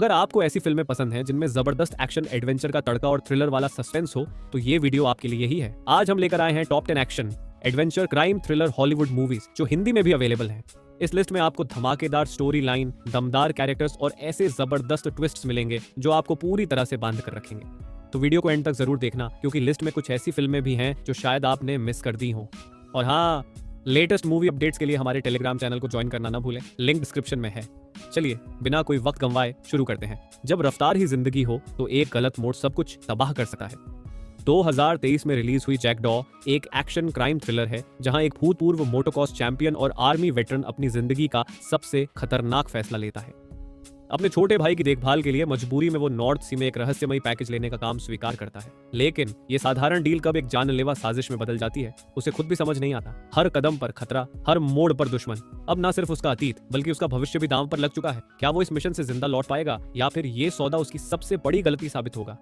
अगर आपको ऐसी फिल्में पसंद हैं जिनमें जबरदस्त एक्शन, एडवेंचर का तड़का और थ्रिलर वाला सस्पेंस हो, तो ये वीडियो आपके लिए ही है। आज हम लेकर आए हैं top 10 action, adventure, crime, thriller Hollywood movies जो हिंदी में भी अवेलेबल हैं। इस लिस्ट में आपको धमाकेदार स्टोरी लाइन, दमदार कैरेक्टर्स और ऐसे जबरदस्त ट्विस्ट्स मिलेंगे जो आपको पूरी तरह से बांध कर रखेंगे। तो वीडियो को एंड तक जरूर देखना, क्योंकि लिस्ट में कुछ ऐसी फिल्में भी हैं जो शायद आपने मिस कर दी हो। और हाँ, लेटेस्ट मूवी अपडेट्स के लिए हमारे टेलीग्राम चैनल को ज्वाइन करना ना भूलें, लिंक डिस्क्रिप्शन में है। चलिए बिना कोई वक्त गंवाए शुरू करते हैं। जब रफ्तार ही जिंदगी हो तो एक गलत मोड़ सब कुछ तबाह कर सकता है। 2023 में रिलीज हुई जैक डॉ एक एक्शन क्राइम थ्रिलर है, जहां एक भूतपूर्व मोटोक्रॉस चैंपियन और आर्मी वेटरन अपनी जिंदगी का सबसे खतरनाक फैसला लेता है। अपने छोटे भाई की देखभाल के लिए मजबूरी में वो नॉर्थ सी में एक रहस्यमयी पैकेज लेने का काम स्वीकार करता है, लेकिन ये साधारण डील कब एक जानलेवा साजिश में बदल जाती है उसे खुद भी समझ नहीं आता। हर कदम पर खतरा, हर मोड़ पर दुश्मन। अब ना सिर्फ उसका अतीत बल्कि उसका भविष्य भी दांव पर लग चुका है। क्या वो इस मिशन से जिंदा लौट पाएगा या फिर ये सौदा उसकी सबसे बड़ी गलती साबित होगा?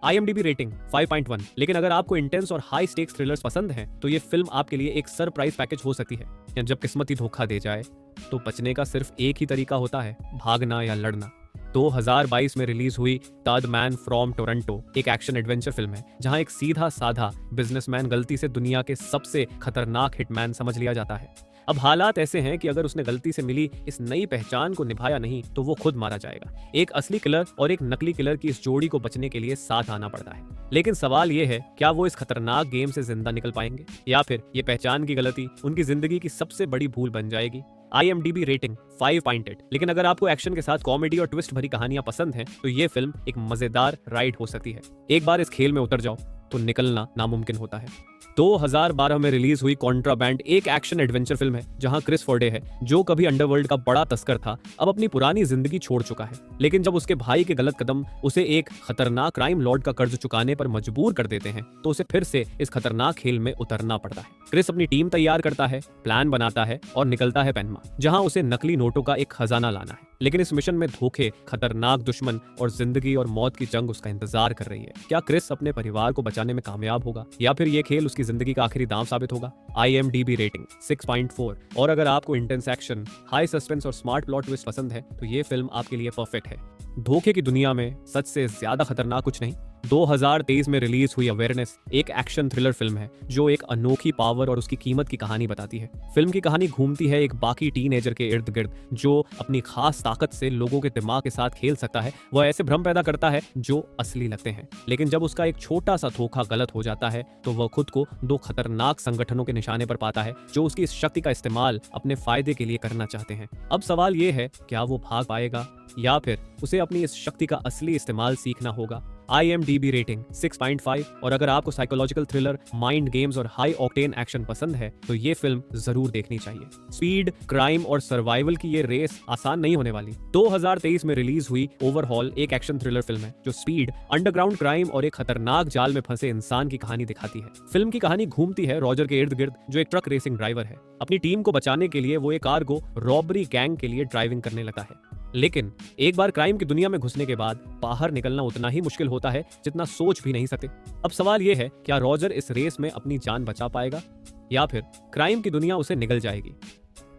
IMDb rating 5.1। लेकिन अगर आपको इंटेंस और हाई स्टेक्स थ्रिलर्स पसंद हैं तो ये फिल्म आपके लिए एक सरप्राइज पैकेज हो सकती है। या जब किस्मत ही धोखा दे जाए तो बचने का सिर्फ एक ही तरीका होता है, भागना या लड़ना। 2022 में रिलीज हुई द मैन फ्रॉम टोरंटो एक एक्शन एडवेंचर फिल्म है, जहां एक सीधा साधा बिजनेसमैन गलती से दुनिया के सबसे खतरनाक हिटमैन समझ लिया जाता है। अब हालात ऐसे हैं कि अगर उसने गलती से मिली इस नई पहचान को निभाया नहीं तो वो खुद मारा जाएगा। एक असली किलर और एक नकली किलर की इस जोड़ी को बचने के लिए साथ आना पड़ता है। लेकिन सवाल ये है, क्या वो इस खतरनाक गेम से जिंदा निकल पाएंगे या फिर ये पहचान की गलती उनकी जिंदगी की सबसे बड़ी भूल बन जाएगी? IMDb rating 5.8। लेकिन अगर आपको एक्शन के साथ कॉमेडी और ट्विस्ट भरी कहानियां पसंद हैं तो ये फिल्म एक मजेदार राइड हो सकती है। एक बार इस खेल में उतर जाओ तो निकलना नामुमकिन होता है। 2012 में रिलीज हुई कॉन्ट्राबैंड एक एक्शन एडवेंचर फिल्म है, जहां क्रिस फोर्डे है, जो कभी अंडरवर्ल्ड का बड़ा तस्कर था, अब अपनी पुरानी जिंदगी छोड़ चुका है। लेकिन जब उसके भाई के गलत कदम उसे एक खतरनाक क्राइम लॉर्ड का कर्ज चुकाने पर मजबूर कर देते हैं तो उसे फिर से इस खतरनाक खेल में उतरना पड़ता है। क्रिस अपनी टीम तैयार करता है, प्लान बनाता है और निकलता है पनामा, जहां उसे नकली नोटों का एक खजाना लाना है। लेकिन इस मिशन में धोखे, खतरनाक दुश्मन और जिंदगी और मौत की जंग उसका इंतजार कर रही है। क्या क्रिस अपने परिवार को बचाने में कामयाब होगा या फिर ये खेल उसकी जिंदगी का आखिरी दांव साबित होगा? IMDb rating 6.4। और अगर आपको इंटेंस एक्शन, हाई सस्पेंस और स्मार्ट प्लॉट ट्विस्ट पसंद है तो ये फिल्म आपके लिए परफेक्ट है। धोखे की दुनिया में सच से ज्यादा खतरनाक कुछ नहीं। 2023 में रिलीज हुई अवेयरनेस एक एक्शन थ्रिलर फिल्म है, जो एक अनोखी पावर और उसकी कीमत की कहानी बताती है। फिल्म की कहानी घूमती है एक बाकी टीनेजर के इर्द गिर्द, जो अपनी खास ताकत से लोगों के दिमाग के साथ खेल सकता है। वह ऐसे भ्रम पैदा करता है जो असली लगते हैं, लेकिन जब उसका एक छोटा सा धोखा गलत हो जाता है तो वह खुद को दो खतरनाक संगठनों के निशाने पर पाता है, जो उसकी इस शक्ति का इस्तेमाल अपने फायदे के लिए करना चाहते हैं। अब सवाल ये है, क्या वो भाग पाएगा या फिर उसे अपनी इस शक्ति का असली इस्तेमाल सीखना होगा? IMDb rating 6.5। और अगर आपको साइकोलॉजिकल थ्रिलर, माइंड गेम्स और हाई ऑक्टेन एक्शन पसंद है तो ये फिल्म जरूर देखनी चाहिए। स्पीड, क्राइम और सर्वाइवल की ये रेस आसान नहीं होने वाली। 2023 में रिलीज हुई ओवरहॉल एक एक्शन थ्रिलर फिल्म है, जो स्पीड, अंडरग्राउंड क्राइम और एक खतरनाक जाल में फंसे इंसान की कहानी दिखाती है। फिल्म की कहानी घूमती है रॉजर के इर्द गिर्द, जो एक ट्रक रेसिंग ड्राइवर है। अपनी टीम को बचाने के लिए वो एक कार को रॉबरी गैंग के लिए ड्राइविंग करने लगता है, लेकिन एक बार क्राइम की दुनिया में घुसने के बाद बाहर निकलना उतना ही मुश्किल होता है जितना सोच भी नहीं सकते। अब सवाल यह है, क्या रॉजर इस रेस में अपनी जान बचा पाएगा या फिर क्राइम की दुनिया उसे निगल जाएगी?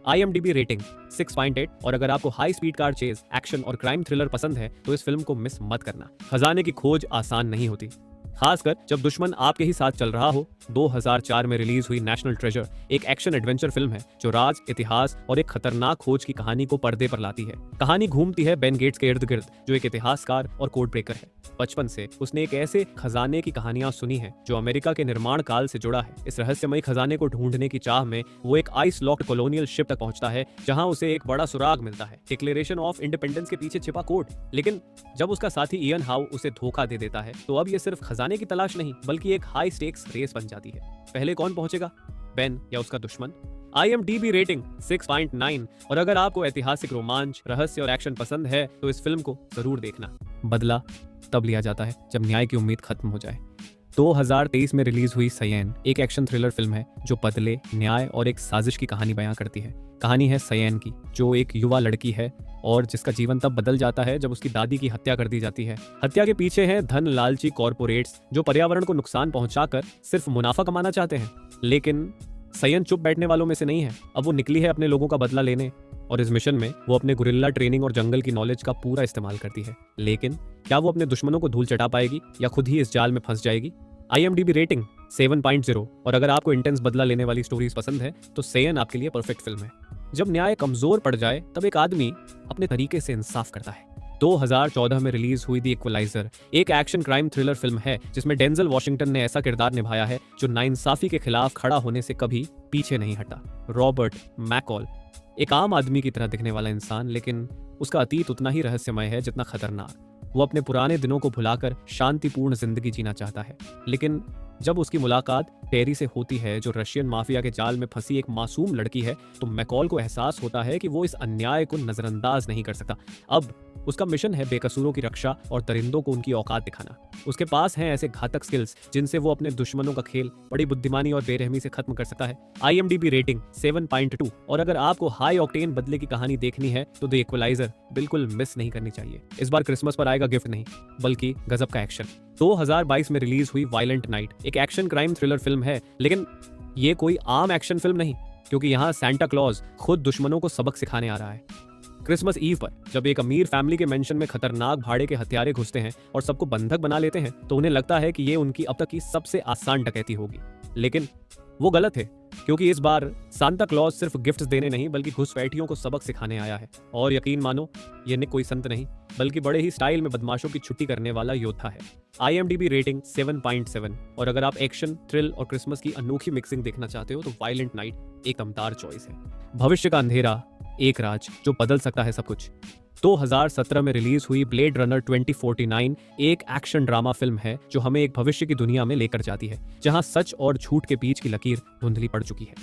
IMDb rating 6.8। और अगर आपको high speed car chase, action और क्राइम थ्रिलर पसंद है तो इस फिल्म को मिस मत करना। खजाने की खोज आसान नहीं होती, खासकर जब दुश्मन आपके ही साथ चल रहा हो। 2004 में रिलीज हुई नेशनल ट्रेजर एक एक्शन एडवेंचर फिल्म है, जो राज, इतिहास और एक खतरनाक खोज की कहानी को पर्दे पर लाती है। कहानी घूमती है बेन गेट्स के इर्द गिर्द, जो एक इतिहासकार और कोड ब्रेकर है। बचपन से उसने एक ऐसे खजाने की कहानियां सुनी है जो अमेरिका के निर्माण काल से जुड़ा है। इस रहस्यमयी खजाने को ढूंढने की चाह में वो एक आइस लॉक्ड कॉलोनियल शिप तक पहुंचता है, जहां उसे एक बड़ा सुराग मिलता है, डिक्लेरेशन ऑफ इंडिपेंडेंस के पीछे छिपा कोड। लेकिन जब उसका साथी इयन हाउ उसे धोखा दे देता है तो अब ये सिर्फ खजाने की तलाश नहीं बल्कि एक हाई स्टेक्स रेस बन जाती है। पहले कौन पहुंचेगा, बेन या उसका दुश्मन? IMDb rating 6.9। और अगर आपको ऐतिहासिक रोमांच, रहस्य और एक्शन पसंद है तो इस फिल्म को जरूर देखना। बदला तब लिया जाता है जब न्याय की उम्मीद खत्म हो जाए। 2023 में रिलीज हुई सयेन एक एक्शन थ्रिलर फिल्म है, जो बदले, न्याय और एक साजिश की कहानी बयां करती है। कहानी है सयेन की, जो एक युवा लड़की है और जिसका जीवन तब बदल जाता है जब उसकी दादी की हत्या कर दी जाती है। हत्या के पीछे हैं धन लालची कॉर्पोरेट्स, जो पर्यावरण को नुकसान पहुंचाकर सिर्फ मुनाफा कमाना चाहते हैं। लेकिन सयेन चुप बैठने वालों में से नहीं है। अब वो निकली है अपने लोगों का बदला लेने। और इस मिशन में वो अपने गुरिल्ला ट्रेनिंग और जंगल की नॉलेज का पूरा इस्तेमाल करती है। लेकिन क्या वो अपने दुश्मनों को धूल चटा पाएगी या खुद ही इस जाल में फंस जाएगी? IMDb rating 7.0। और अगर आपको इंटेंस बदला लेने वाली स्टोरीज पसंद है तो सेयन आपके लिए परफेक्ट फिल्म है। जब न्याय कमजोर पड़ जाए तब एक आदमी अपने तरीके से इंसाफ करता है। 2014 में रिलीज हुई द इक्वलाइजर एक एक्शन क्राइम थ्रिलर फिल्म है जिसमें डेंजल वॉशिंगटन ने ऐसा किरदार निभाया है जो नाइंसाफी के खिलाफ खड़ा होने से कभी पीछे नहीं हटा। रॉबर्ट मैकॉल एक आम आदमी की तरह दिखने वाला इंसान, लेकिन उसका अतीत उतना ही रहस्यमय है जितना खतरनाक। वो अपने पुराने दिनों को भुलाकर शांतिपूर्ण जिंदगी जीना चाहता है, लेकिन जब उसकी मुलाकात टेरी से होती है जो रशियन माफिया के जाल में फंसी एक मासूम लड़की है, तो मैकॉल को एहसास होता है कि वो इस अन्याय को नजरअंदाज नहीं कर सकता। अब उसका मिशन है बेकसूरों की रक्षा और दरिंदों को उनकी औकात दिखाना। उसके पास हैं ऐसे घातक स्किल्स जिनसे वो अपने दुश्मनों का खेल बड़ी बुद्धिमानी और बेरहमी से खत्म कर सकता है। IMDb rating 7.2। और अगर आपको हाई ऑक्टेन बदले की कहानी देखनी है तो द इक्वलाइजर बिल्कुल मिस नहीं करनी चाहिए। इस बार क्रिसमस पर आएगा गिफ्ट नहीं, बल्कि गजब का एक्शन। 2022 में रिलीज हुई वायलेंट नाइट एक एक्शन क्राइम थ्रिलर फिल्म है, लेकिन ये कोई आम एक्शन फिल्म नहीं, क्योंकि यहाँ सांता क्लॉज खुद दुश्मनों को सबक सिखाने आ रहा है। क्रिसमस ईव पर जब एक अमीर फैमिली के मेंशन में खतरनाक भाड़े के हत्यारे घुसते हैं और सबको बंधक बना लेते हैं, तो उन्हें लगता है कि ये उनकी अब तक की सबसे आसान डकैती होगी। लेकिन वो गलत है, क्योंकि इस बार सांता क्लॉज सिर्फ गिफ्ट्स देने नहीं बल्कि घुसपैठियों को सबक सिखाने आया है। और यकीन मानो, ये निक कोई संत नहीं बल्कि बड़े ही स्टाइल में बदमाशों की छुट्टी करने वाला योद्धा है। IMDb rating 7.7। और अगर आप एक्शन, थ्रिल और क्रिसमस की अनोखी मिक्सिंग देखना चाहते हो तो वायलेंट नाइट एक दमदार चॉइस है। भविष्य का अंधेरा, एक राज जो बदल सकता है सब कुछ। 2017 में रिलीज हुई ब्लेड रनर 2049 एक एक्शन ड्रामा फिल्म है जो हमें एक भविष्य की दुनिया में लेकर जाती है जहां सच और झूठ के बीच की लकीर धुंधली पड़ चुकी है।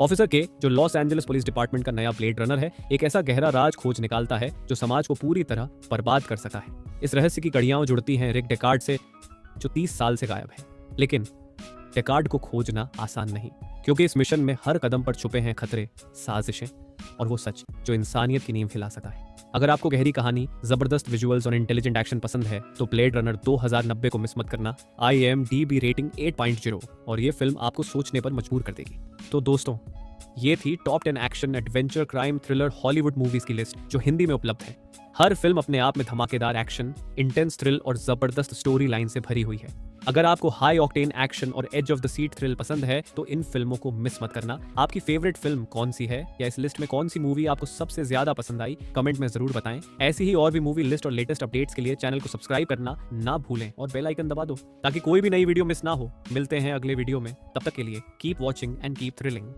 ऑफिसर के, जो लॉस एंजलिस पुलिस डिपार्टमेंट का नया ब्लेड रनर है, एक ऐसा गहरा राज खोज निकालता है जो समाज को पूरी तरह बर्बाद कर सकता है। इस रहस्य की कड़ियां जुड़ती हैं रिक डेकार्ड से, जो 30 साल से गायब है। लेकिन डेकार्ड को खोजना आसान नहीं, क्योंकि इस मिशन में हर कदम पर छुपे हैं खतरे, साजिशें और वो सच जो इंसानियत की नींव हिला सकता है। अगर आपको गहरी कहानी, जबरदस्त विजुअल्स और इंटेलिजेंट एक्शन पसंद है तो ब्लेड रनर 2090 को मिस मत करना। IMDb rating 8.0। और ये फिल्म आपको सोचने पर मजबूर कर देगी। तो दोस्तों, ये थी top 10 action, adventure, crime, thriller Hollywood movies की लिस्ट जो हिंदी में उपलब्ध है। हर फिल्म अपने आप में धमाकेदार एक्शन, इंटेंस थ्रिल और जबरदस्त स्टोरी लाइन से भरी हुई है। अगर आपको हाई ऑक्टेन एक्शन और edge of the seat thrill पसंद है तो इन फिल्मों को मिस मत करना। आपकी फेवरेट फिल्म कौन सी है, या इस लिस्ट में कौन सी मूवी आपको सबसे ज्यादा पसंद आई, कमेंट में जरूर बताएं। ऐसी ही और भी मूवी लिस्ट और लेटेस्ट अपडेट्स के लिए चैनल को सब्सक्राइब करना ना भूलें और बेल आइकन दबा दो ताकि कोई भी नई वीडियो मिस ना हो। मिलते हैं अगले वीडियो में, तब तक के लिए keep watching and keep thrilling.